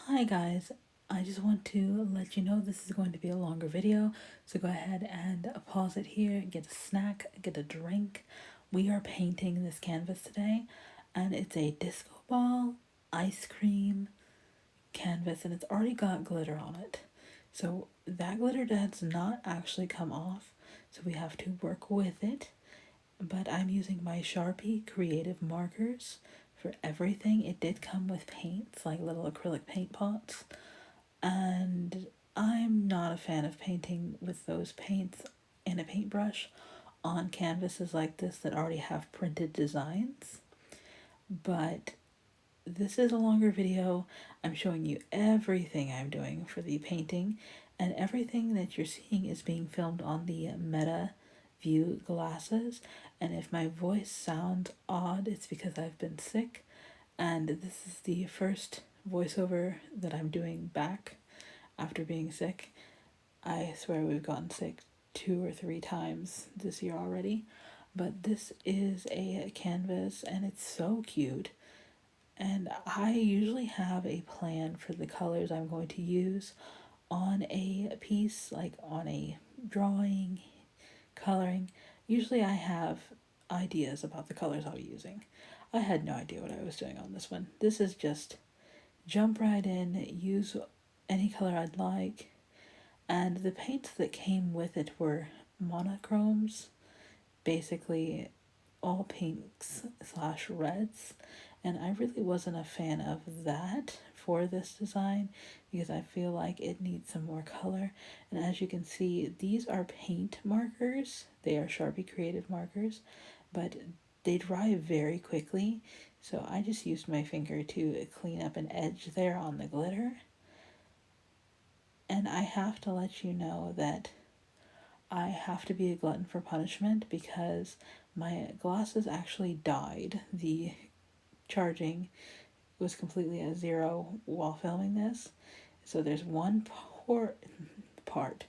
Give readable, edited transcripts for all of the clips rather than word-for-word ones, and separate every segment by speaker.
Speaker 1: Hi guys, I just want to let you know this is going to be a longer video, so go ahead and pause it here, get a snack, get a drink. We are painting this canvas today, and it's a disco ball ice cream canvas, and it's already got glitter on it. So that glitter does not actually come off, so we have to work with it. But I'm using my Sharpie creative markers for everything. It did come with paints, like little acrylic paint pots, and I'm not a fan of painting with those paints and a paintbrush on canvases like this that already have printed designs. But this is a longer video. I'm showing you everything I'm doing for the painting, and everything that you're seeing is being filmed on the Meta View glasses. And if my voice sounds odd, it's because I've been sick, and this is the first voiceover that I'm doing back after being sick. I swear we've gotten sick 2 or 3 times this year already. But this is a canvas and it's so cute. And I usually have a plan for the colors I'm going to use on a piece, like on a drawing, coloring. Usually I have ideas about the colors I'll be using. I had no idea what I was doing on this one. This is just jump right in, use any color I'd like, and the paints that came with it were monochromes, basically all pinks slash reds, and I really wasn't a fan of that for this design because I feel like it needs some more color. And as you can see, these are paint markers. They are Sharpie creative markers, but they dry very quickly, so I just used my finger to clean up an edge there on the glitter. And I have to let you know that I have to be a glutton for punishment because my glasses actually died. The charging was completely at zero while filming this. So there's part,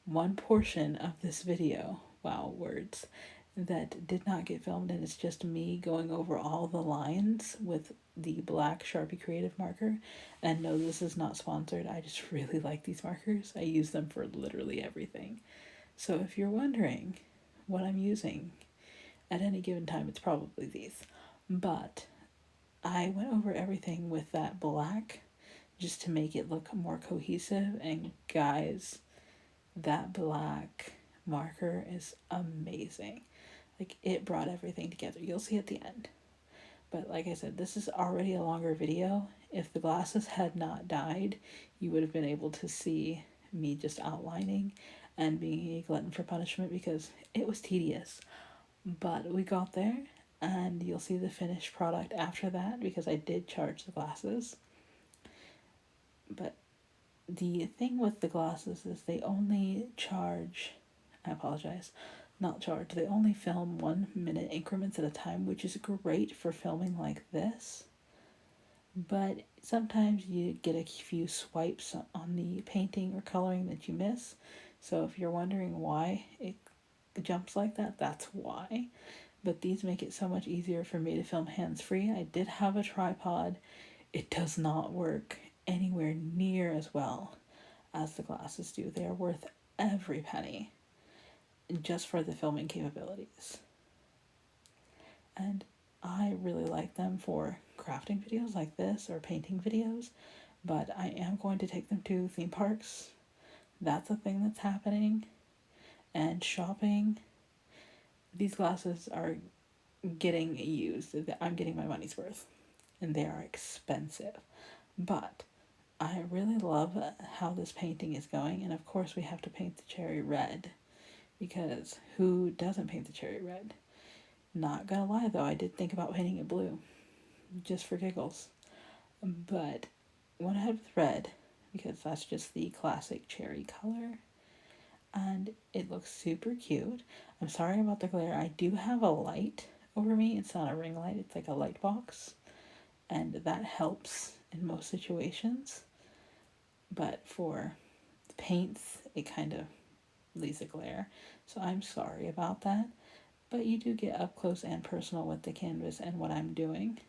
Speaker 1: one portion of this video, wow, words, that did not get filmed, and it's just me going over all the lines with the black Sharpie creative marker. And no, this is not sponsored. I just really like these markers. I use them for literally everything. So if you're wondering what I'm using at any given time, it's probably these. But I went over everything with that black just to make it look more cohesive. And guys, that black marker is amazing. Like, it brought everything together. You'll see at the end. But like I said, this is already a longer video. If the glasses had not died, you would have been able to see me just outlining and being a glutton for punishment because it was tedious. But we got there, and you'll see the finished product after that because I did charge the glasses. But the thing with the glasses is they only charge, I apologize, not charge, they only film 1 minute increments at a time, which is great for filming like this. But sometimes you get a few swipes on the painting or coloring that you miss. So if you're wondering why it jumps like that, that's why. But these make it so much easier for me to film hands-free. I did have a tripod. It does not work anywhere near as well as the glasses do. They are worth every penny just for the filming capabilities. And I really like them for crafting videos like this or painting videos, but I am going to take them to theme parks. That's a thing that's happening. And shopping. These glasses are getting used. I'm getting my money's worth. And they are expensive. But I really love how this painting is going. And of course we have to paint the cherry red. Because who doesn't paint the cherry red? Not gonna lie though, I did think about painting it blue. Just for giggles. But went ahead with red. Because that's just the classic cherry color. And it looks super cute. I'm sorry about the glare. I do have a light over me. It's not a ring light, it's like a light box. And that helps in most situations. But for the paints, it kind of leaves a glare. So I'm sorry about that. But you do get up close and personal with the canvas and what I'm doing.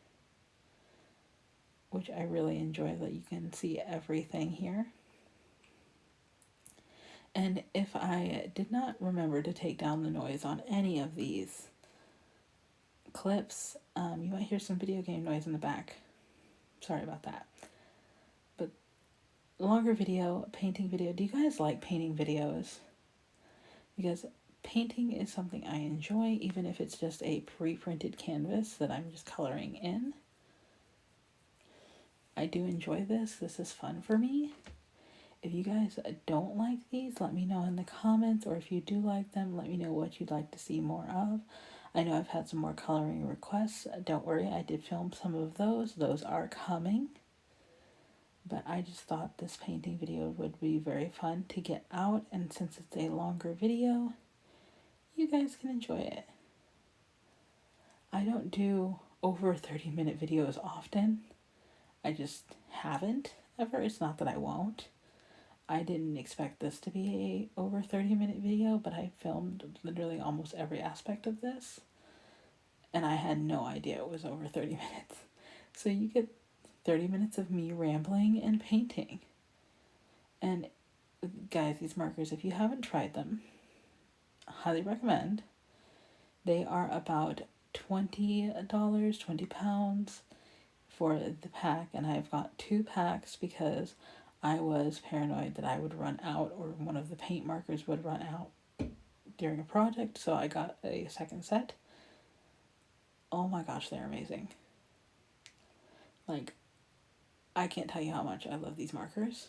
Speaker 1: which I really enjoy that you can see everything here. And if I did not remember to take down the noise on any of these clips, you might hear some video game noise in the back. Sorry about that. But longer video, painting video. Do you guys like painting videos? Because painting is something I enjoy, even if it's just a pre-printed canvas that I'm just coloring in. I do enjoy this. This is fun for me. If you guys don't like these, let me know in the comments, or if you do like them, let me know what you'd like to see more of. I know I've had some more coloring requests. Don't worry, I did film some of those. Those are coming. But I just thought this painting video would be very fun to get out, and since it's a longer video, you guys can enjoy it. I don't do over 30-minute videos often. I just haven't ever. It's not that I won't. I didn't expect this to be a over 30-minute video, but I filmed literally almost every aspect of this, and I had no idea it was over 30 minutes. So you get 30 minutes of me rambling and painting. And guys, these markers, if you haven't tried them, I highly recommend. They are about $20, £20 for the pack, and I've got 2 packs because I was paranoid that I would run out, or one of the paint markers would run out during a project, so I got a second set. Oh my gosh, they're amazing. Like, I can't tell you how much I love these markers.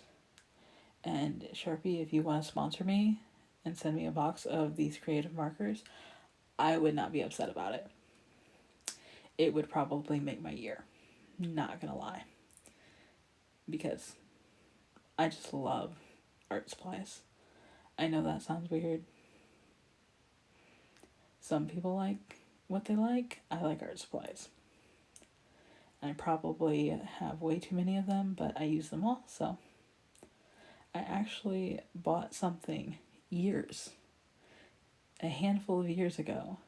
Speaker 1: And Sharpie, if you want to sponsor me and send me a box of these creative markers, I would not be upset about it. It would probably make my year. Not gonna lie. Because I just love art supplies. I know that sounds weird. Some people like what they like. I like art supplies. I probably have way too many of them, but I use them all, so. I actually bought something a handful of years ago,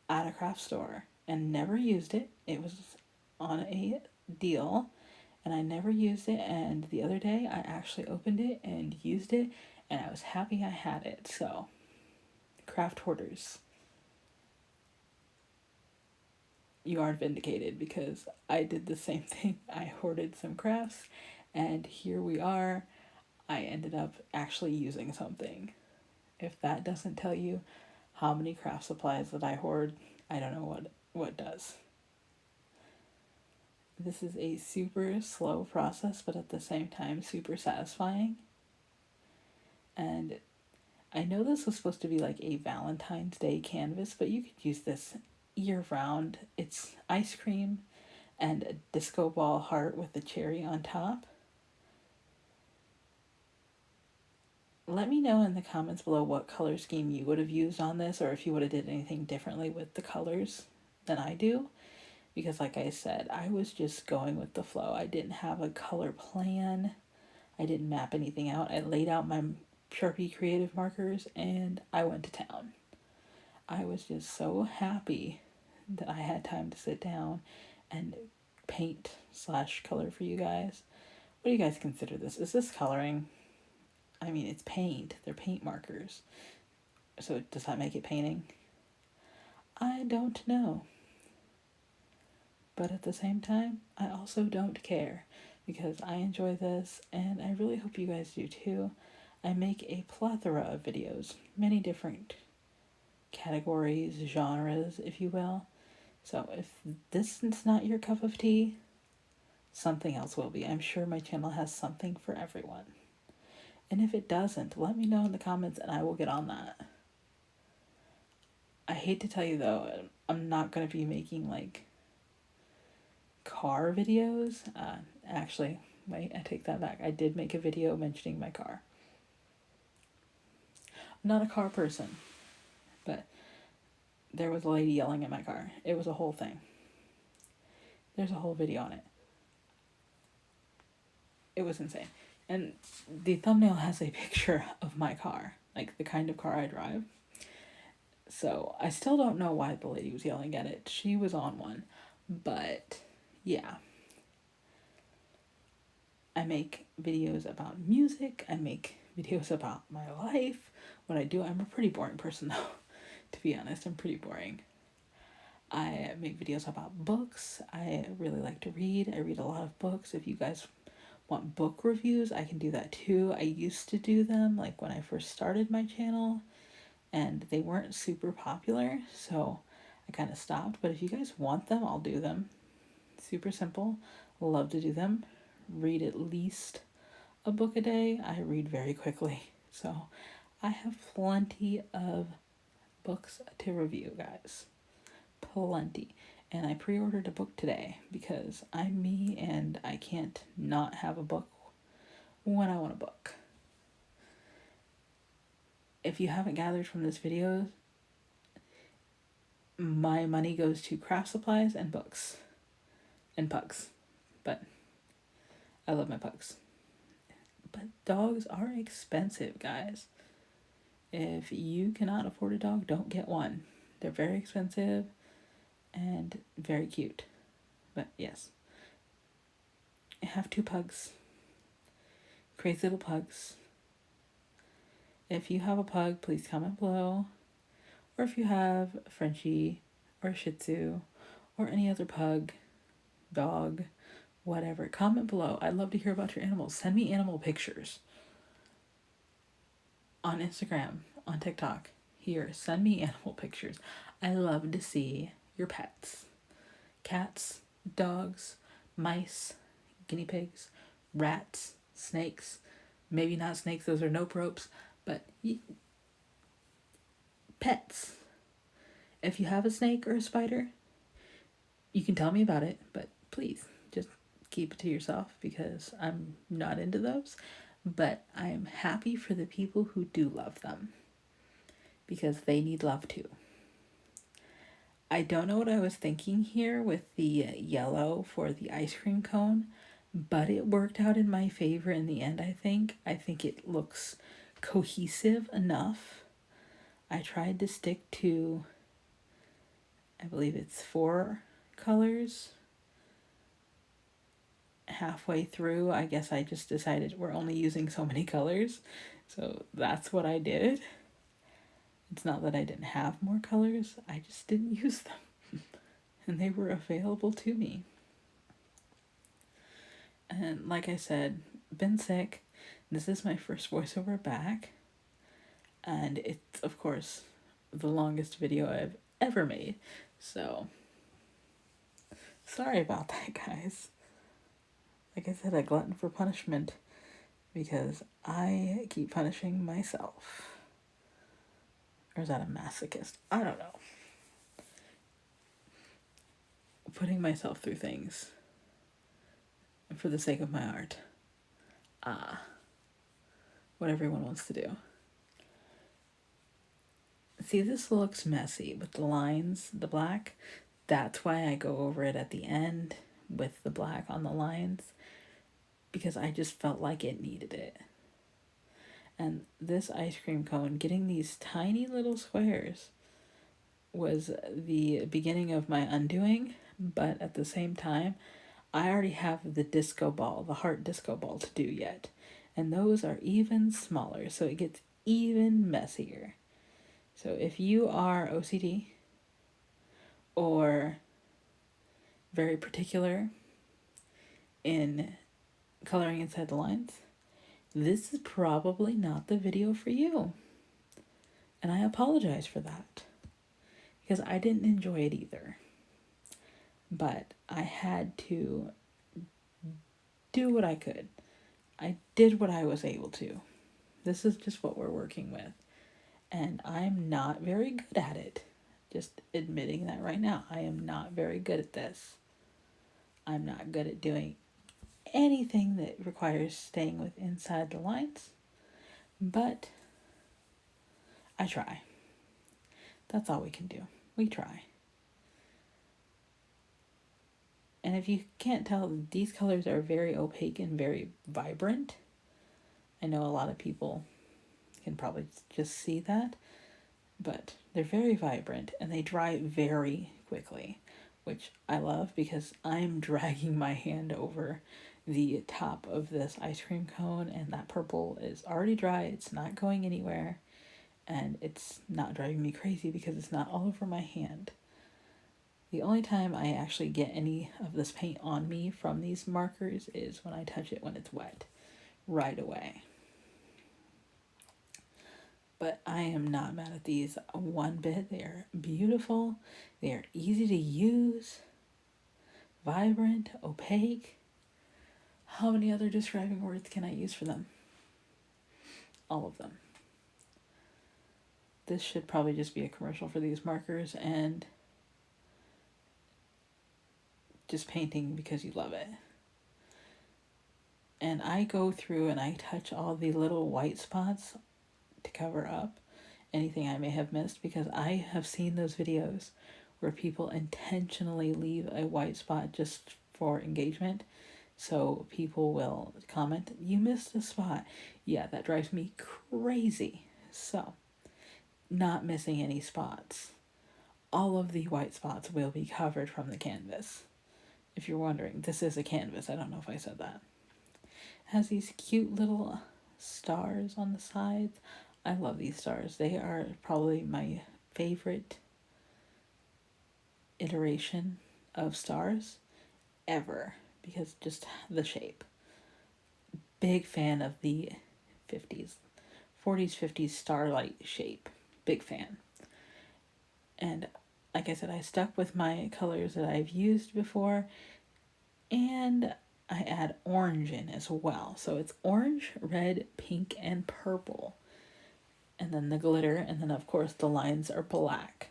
Speaker 1: at a craft store and never used it. It was on a deal and I never used it, and the other day I actually opened it and used it, and I was happy I had it. So, craft hoarders, you aren't vindicated, because I did the same thing. I hoarded some crafts, and here we are. I ended up actually using something. If that doesn't tell you how many craft supplies that I hoard, I don't know what does. This is a super slow process, but at the same time super satisfying. And I know this was supposed to be like a Valentine's Day canvas, but you could use this year round. It's ice cream and a disco ball heart with a cherry on top. Let me know in the comments below what color scheme you would have used on this, or if you would have did anything differently with the colors than I do. Because like I said, I was just going with the flow. I didn't have a color plan. I didn't map anything out. I laid out my Sharpie creative markers and I went to town. I was just so happy that I had time to sit down and paint / color for you guys. What do you guys consider this? Is this coloring? I mean, it's paint. They're paint markers. So does that make it painting? I don't know. But at the same time, I also don't care, because I enjoy this, and I really hope you guys do too. I make a plethora of videos, many different categories, genres, if you will. So if this is not your cup of tea, something else will be. I'm sure my channel has something for everyone. And if it doesn't, let me know in the comments and I will get on that. I hate to tell you though, I'm not going to be making like car videos. Actually, wait, I take that back. I did make a video mentioning my car. I'm not a car person, but there was a lady yelling at my car. It was a whole thing. There's a whole video on it. It was insane. And the thumbnail has a picture of my car, like the kind of car I drive. So I still don't know why the lady was yelling at it. She was on one, but yeah. I make videos about music. I make videos about my life, what I do. I'm a pretty boring person though, to be honest. I'm pretty boring. I make videos about books. I really like to read. I read a lot of books. If you guys want book reviews, I can do that too. I used to do them like when I first started my channel, and they weren't super popular, so I kind of stopped. But if you guys want them, I'll do them. Super simple. Love to do them. Read at least a book a day. I read very quickly, so I have plenty of books to review, guys. Plenty. And I pre-ordered a book today because I'm me and I can't not have a book when I want a book. If you haven't gathered from this video, my money goes to craft supplies and books and pugs. But I love my pugs. But dogs are expensive, guys. If you cannot afford a dog, don't get one. They're very expensive and very cute. But yes, I have 2 pugs. Crazy little pugs. If you have a pug, please comment below. Or if you have a Frenchie or a Shih Tzu or any other pug, dog, whatever, comment below. I'd love to hear about your animals. Send me animal pictures on Instagram, on TikTok. Here, send me animal pictures. I love to see your pets. Cats, dogs, mice, guinea pigs, rats, snakes. Maybe not snakes, those are nope ropes, but pets. If you have a snake or a spider, you can tell me about it, but please just keep it to yourself because I'm not into those. But I'm happy for the people who do love them because they need love too. I don't know what I was thinking here with the yellow for the ice cream cone, but it worked out in my favor in the end, I think. I think it looks cohesive enough. I tried to stick to, I believe it's 4 colors. Halfway through, I guess I just decided we're only using so many colors, so that's what I did. It's not that I didn't have more colors, I just didn't use them. And they were available to me. And like I said, been sick. This is my first voiceover back. And it's, of course, the longest video I've ever made. So, sorry about that, guys. Like I said, a glutton for punishment because I keep punishing myself. Or is that a masochist? I don't know. Putting myself through things for the sake of my art. What everyone wants to do. See, this looks messy with the lines, the black. That's why I go over it at the end with the black on the lines, because I just felt like it needed it. And this ice cream cone, getting these tiny little squares, was the beginning of my undoing, but at the same time, I already have the disco ball, the heart disco ball to do yet. And those are even smaller, so it gets even messier. So if you are OCD or very particular in coloring inside the lines, this is probably not the video for you. And I apologize for that because I didn't enjoy it either. But I had to do what I could. I did what I was able to. This is just what we're working with. And I'm not very good at it. Just admitting that right now. I am not very good at this. I'm not good at doing anything that requires staying with inside the lines. But I try. That's all we can do. We try. And if you can't tell, these colors are very opaque and very vibrant. I know a lot of people can probably just see that, but they're very vibrant and they dry very quickly, which I love because I'm dragging my hand over the top of this ice cream cone, and that purple is already dry. It's not going anywhere, and it's not driving me crazy because it's not all over my hand. The only time I actually get any of this paint on me from these markers is when I touch it when it's wet, right away. But I am not mad at these one bit. They are beautiful. They are easy to use, vibrant, opaque. How many other describing words can I use for them? All of them. This should probably just be a commercial for these markers and just painting because you love it. And I go through and I touch all the little white spots to cover up anything I may have missed, because I have seen those videos where people intentionally leave a white spot just for engagement. So people will comment, "You missed a spot." Yeah, that drives me crazy. So, not missing any spots. All of the white spots will be covered from the canvas. If you're wondering, this is a canvas. I don't know if I said that. It has these cute little stars on the sides. I love these stars. They are probably my favorite iteration of stars ever, because just the shape. Big fan of the 50s, 40s, 50s starlight shape. Big fan. And like I said, I stuck with my colors that I've used before, and I add orange in as well. So it's orange, red, pink, and purple. And then the glitter, and then of course the lines are black.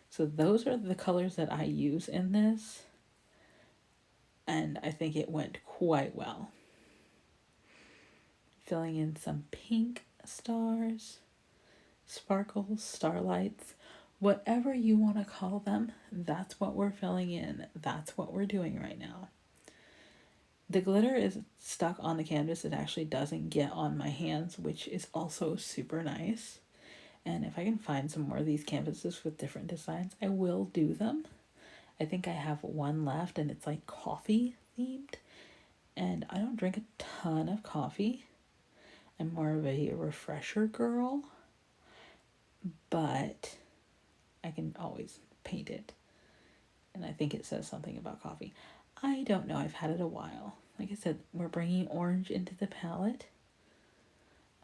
Speaker 1: So those are the colors that I use in this, and I think it went quite well. Filling in some pink stars, sparkles, starlights, whatever you want to call them, that's what we're filling in. That's what we're doing right now. The glitter is stuck on the canvas. It actually doesn't get on my hands, which is also super nice. And if I can find some more of these canvases with different designs, I will do them. I think I have one left, and it's like coffee themed. And I don't drink a ton of coffee. I'm more of a refresher girl. But I can always paint it. And I think it says something about coffee. I don't know. I've had it a while. Like I said, we're bringing orange into the palette.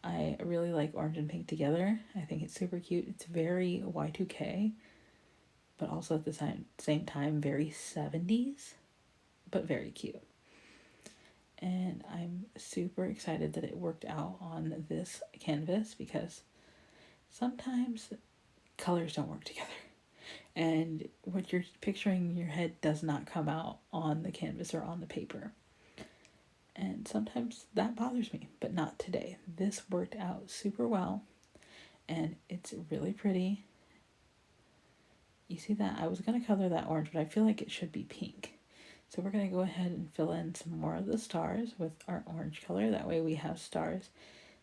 Speaker 1: I really like orange and pink together. I think it's super cute. It's very Y2K, but also at the same time very 70s, but very cute. And I'm super excited that it worked out on this canvas, because sometimes colors don't work together. And what you're picturing in your head does not come out on the canvas or on the paper. And sometimes that bothers me, but not today. This worked out super well, and it's really pretty. You see that? I was going to color that orange, but I feel like it should be pink. So we're going to go ahead and fill in some more of the stars with our orange color. That way we have stars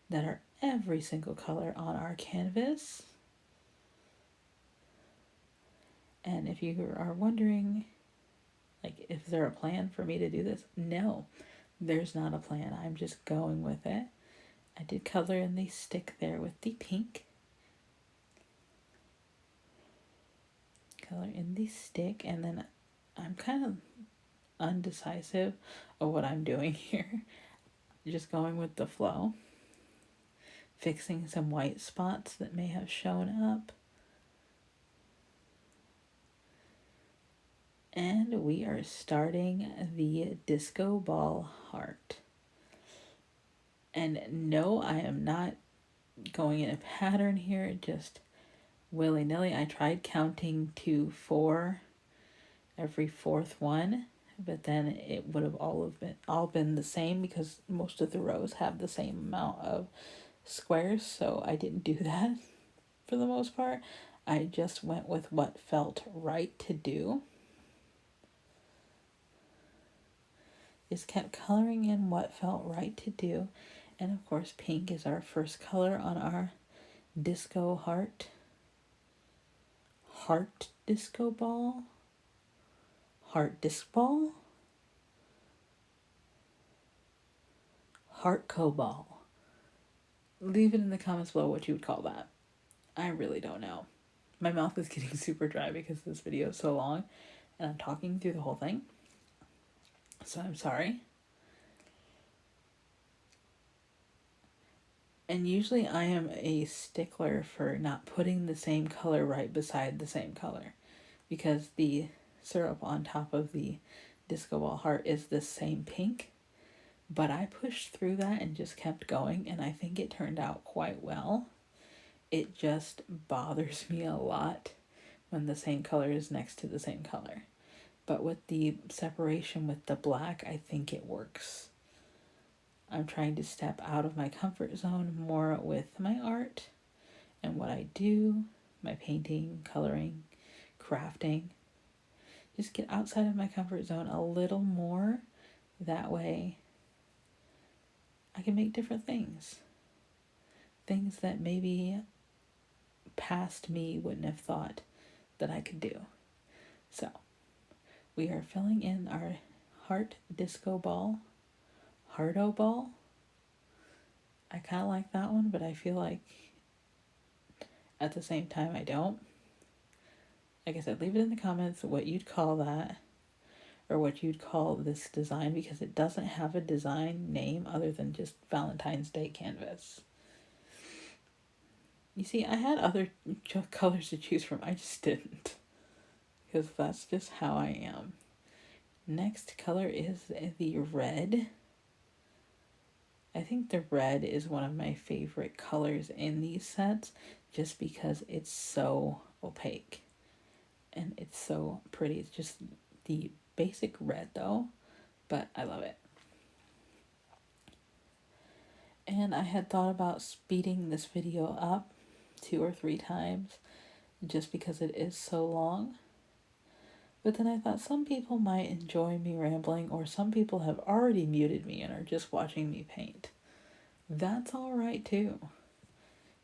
Speaker 1: that are every single color on our canvas. And if you are wondering, like, is there a plan for me to do this? No, there's not a plan. I'm just going with it. I did color in the stick there with the pink. Color in the stick, and then I'm kind of undecisive of what I'm doing here. Just going with the flow. Fixing some white spots that may have shown up. And we are starting the disco ball heart. And no, I am not going in a pattern here, just willy-nilly. I tried counting to 4 every fourth one, but then it would have all been the same, because most of the rows have the same amount of squares, so I didn't do that for the most part. I just went with what felt right to do. Just kept coloring in what felt right to do. And of course, pink is our first color on our disco heart. Heart disco ball? Heart disc ball? Heart Cobalt. Leave it in the comments below what you would call that. I really don't know. My mouth is getting super dry because this video is so long and I'm talking through the whole thing. So I'm sorry. And usually I am a stickler for not putting the same color right beside the same color, because the syrup on top of the disco ball heart is the same pink. But I pushed through that and just kept going, and I think it turned out quite well. It just bothers me a lot when the same color is next to the same color. But with the separation with the black, I think it works. I'm trying to step out of my comfort zone more with my art and what I do, my painting, coloring, crafting. Just get outside of my comfort zone a little more. That way I can make different things. Things that maybe past me wouldn't have thought that I could do. So we are filling in our heart disco ball, Hardo ball. I kind of like that one, but I feel like at the same time I don't. Like I said, leave it in the comments what you'd call that, or what you'd call this design, because it doesn't have a design name other than just Valentine's Day canvas. You see, I had other colors to choose from, I just didn't, because that's just how I am. Next color is the red. I think the red is one of my favorite colors in these sets, just because it's so opaque and it's so pretty. It's just the basic red though, but I love it. And I had thought about speeding this video up 2 or 3 times just because it is so long. But then I thought some people might enjoy me rambling, or some people have already muted me and are just watching me paint. That's all right too.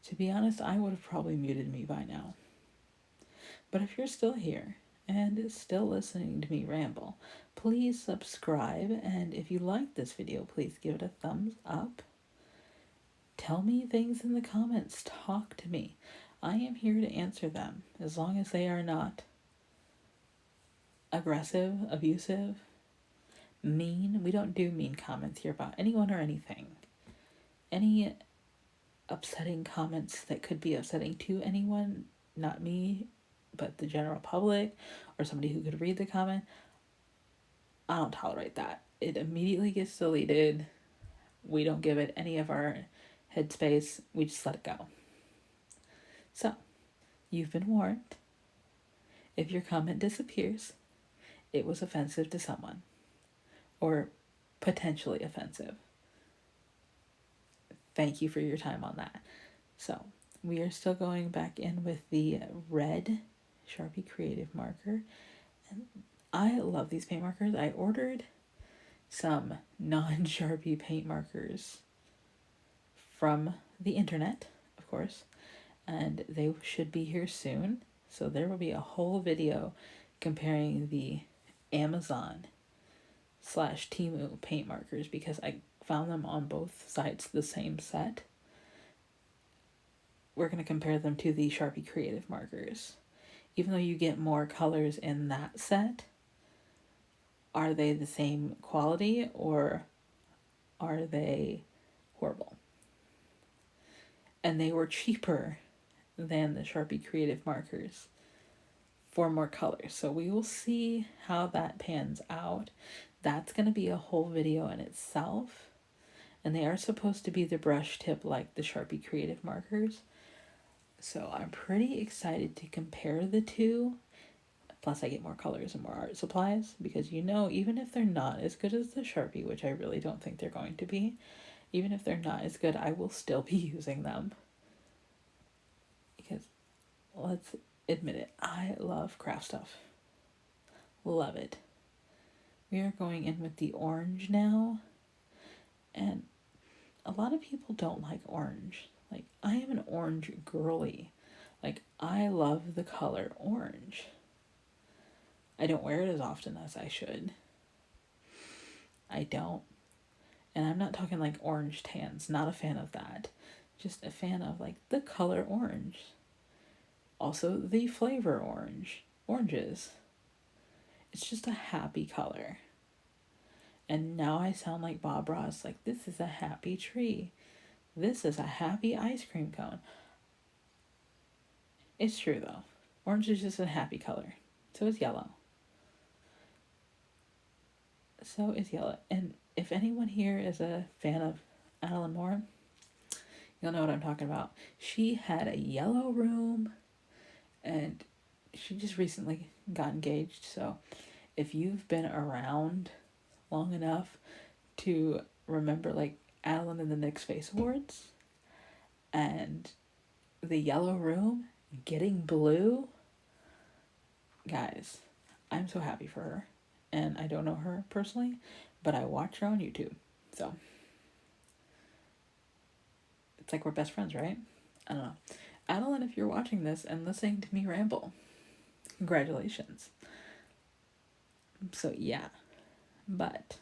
Speaker 1: To be honest, I would have probably muted me by now. But if you're still here and still listening to me ramble, please subscribe. And if you like this video, please give it a thumbs up. Tell me things in the comments. Talk to me. I am here to answer them, as long as they are not aggressive, abusive, mean. We don't do mean comments here about anyone or anything. Any upsetting comments that could be upsetting to anyone, not me, but the general public or somebody who could read the comment, I don't tolerate that. It immediately gets deleted. We don't give it any of our headspace. We just let it go. So, you've been warned. If your comment disappears, it was offensive to someone, or potentially offensive. Thank you for your time on that. So, we are still going back in with the red Sharpie Creative marker. And I love these paint markers. I ordered some non-Sharpie paint markers from the internet, of course, and they should be here soon. So there will be a whole video comparing the Amazon / Temu paint markers, because I found them on both sites the same set. We're going to compare them to the Sharpie Creative markers. Even though you get more colors in that set, are they the same quality or are they horrible? And they were cheaper than the Sharpie Creative markers for more colors. So we will see how that pans out. That's going to be a whole video in itself. And they are supposed to be the brush tip like the Sharpie Creative markers. So I'm pretty excited to compare the two. Plus I get more colors and more art supplies, because you know, even if they're not as good as the Sharpie, which I really don't think they're going to be, even if they're not as good, I will still be using them. Because let's admit it, I love craft stuff. Love it. We are going in with the orange now. And a lot of people don't like orange. Like, I am an orange girly. Like, I love the color orange. I don't wear it as often as I should. I don't. And I'm not talking like orange tans, not a fan of that. Just a fan of like the color orange. Also the flavor orange. Oranges. It's just a happy color. And now I sound like Bob Ross, like this is a happy tree. This is a happy ice cream cone. It's true though. Orange is just a happy color. So is yellow. So is yellow. And if anyone here is a fan of Adeline Moore, you'll know what I'm talking about. She had a yellow room and she just recently got engaged. So if you've been around long enough to remember like Adeline and the Knicks Face Awards and the yellow room getting blue, guys, I'm so happy for her. And I don't know her personally, but I watch her on YouTube. So it's like we're best friends, right? I don't know. Adeline, if you're watching this and listening to me ramble, congratulations. So yeah, but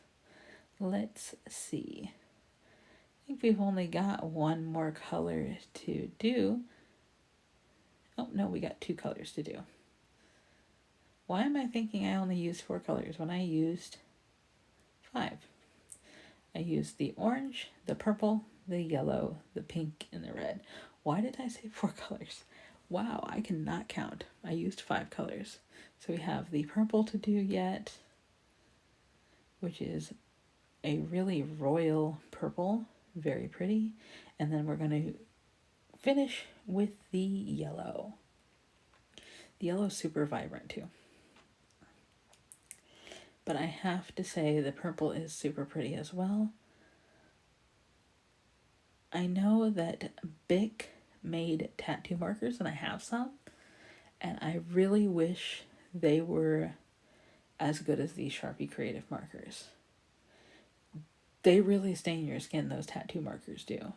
Speaker 1: let's see. I think we've only got one more color to do. Oh no, we got 2 colors to do. Why am I thinking I only used 4 colors when I used 5? I used the orange, the purple, the yellow, the pink, and the red. Why did I say 4 colors? Wow, I cannot count. I used 5 colors. So we have the purple to do yet, which is a really royal purple, very pretty. And then we're going to finish with the yellow. The yellow is super vibrant too. But I have to say the purple is super pretty as well. I know that Bic made tattoo markers and I have some. And I really wish they were as good as these Sharpie Creative markers. They really stain your skin, those tattoo markers do.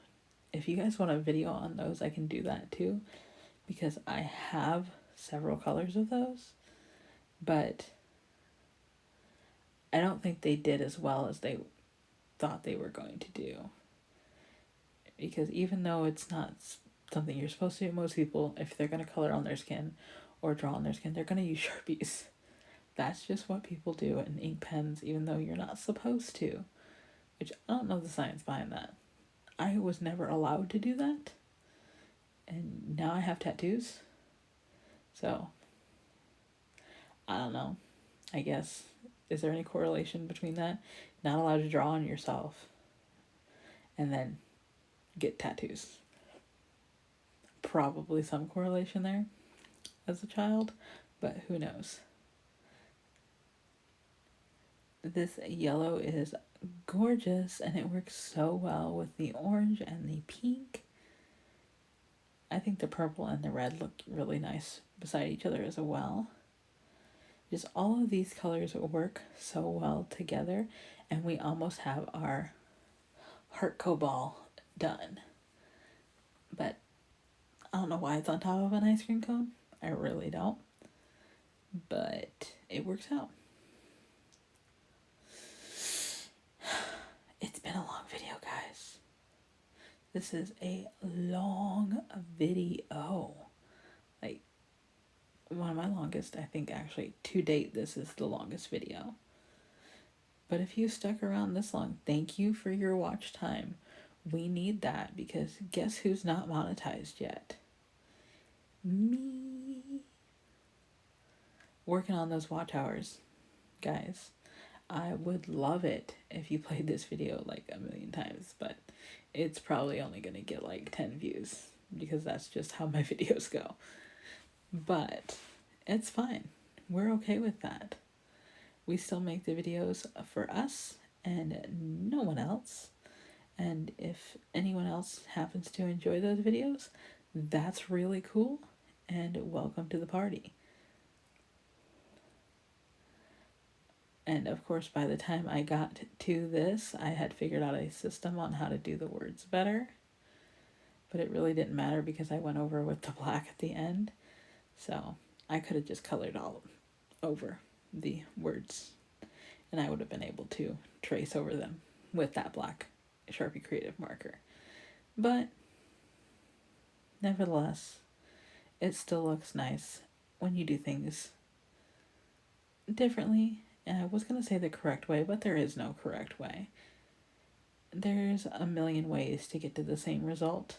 Speaker 1: If you guys want a video on those, I can do that too. Because I have several colors of those. But I don't think they did as well as they thought they were going to do. Because even though it's not something you're supposed to do, most people, if they're going to color on their skin or draw on their skin, they're going to use Sharpies. That's just what people do in ink pens, even though you're not supposed to. Which I don't know the science behind that. I was never allowed to do that. And now I have tattoos. So, I don't know. I guess, is there any correlation between that? Not allowed to draw on yourself. And then get tattoos. Probably some correlation there as a child, but who knows. This yellow is gorgeous and it works so well with the orange and the pink. I think the purple and the red look really nice beside each other as well. Just all of these colors work so well together, and we almost have our heart cobalt done. But I don't know why it's on top of an ice cream cone. I really don't. But it works out. It's been a long video, guys. This is a long video. Like, one of my longest, I think actually to date, this is the longest video. But if you stuck around this long, thank you for your watch time. We need that because guess who's not monetized yet? Me. Working on those watch hours, guys. I would love it if you played this video like a million times, but it's probably only going to get like 10 views because that's just how my videos go. But it's fine. We're okay with that. We still make the videos for us and no one else. And if anyone else happens to enjoy those videos, that's really cool and welcome to the party. And of course, by the time I got to this, I had figured out a system on how to do the words better. But it really didn't matter because I went over with the black at the end. So I could have just colored all over the words and I would have been able to trace over them with that black Sharpie Creative marker. But nevertheless, it still looks nice when you do things differently. And I was going to say the correct way, but there is no correct way. There's a million ways to get to the same result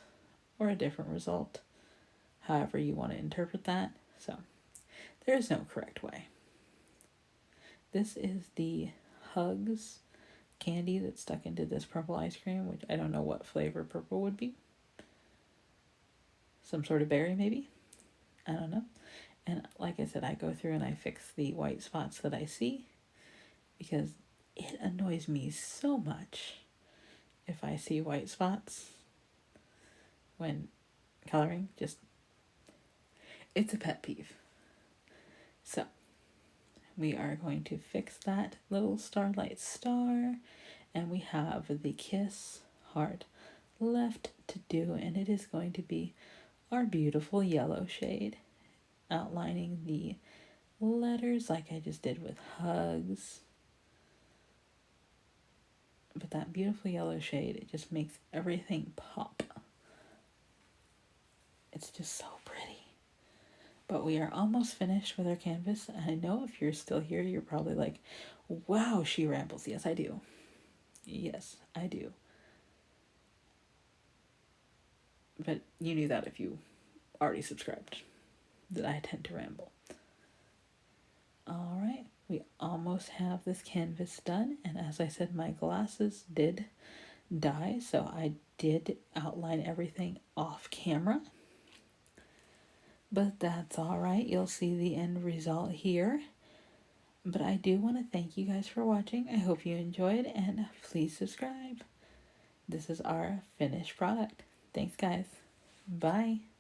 Speaker 1: or a different result, however you want to interpret that. So there is no correct way. This is the Hugs candy that's stuck into this purple ice cream, which I don't know what flavor purple would be. Some sort of berry, maybe? I don't know. And like I said, I go through and I fix the white spots that I see because it annoys me so much if I see white spots when coloring. Just, it's a pet peeve. So, we are going to fix that little starlight star, and we have the kiss heart left to do, and it is going to be our beautiful yellow shade, outlining the letters like I just did with Hugs. But that beautiful yellow shade, it just makes everything pop. It's just so pretty. But we are almost finished with our canvas. And I know if you're still here, you're probably like, wow, she rambles. Yes, I do. Yes, I do. But you knew that if you already subscribed, that I tend to ramble. All right, we almost have this canvas done. And as I said, my glasses did die, so I did outline everything off camera. But that's all right. You'll see the end result here. But I do want to thank you guys for watching. I hope you enjoyed, and please subscribe. This is our finished product. Thanks, guys. Bye.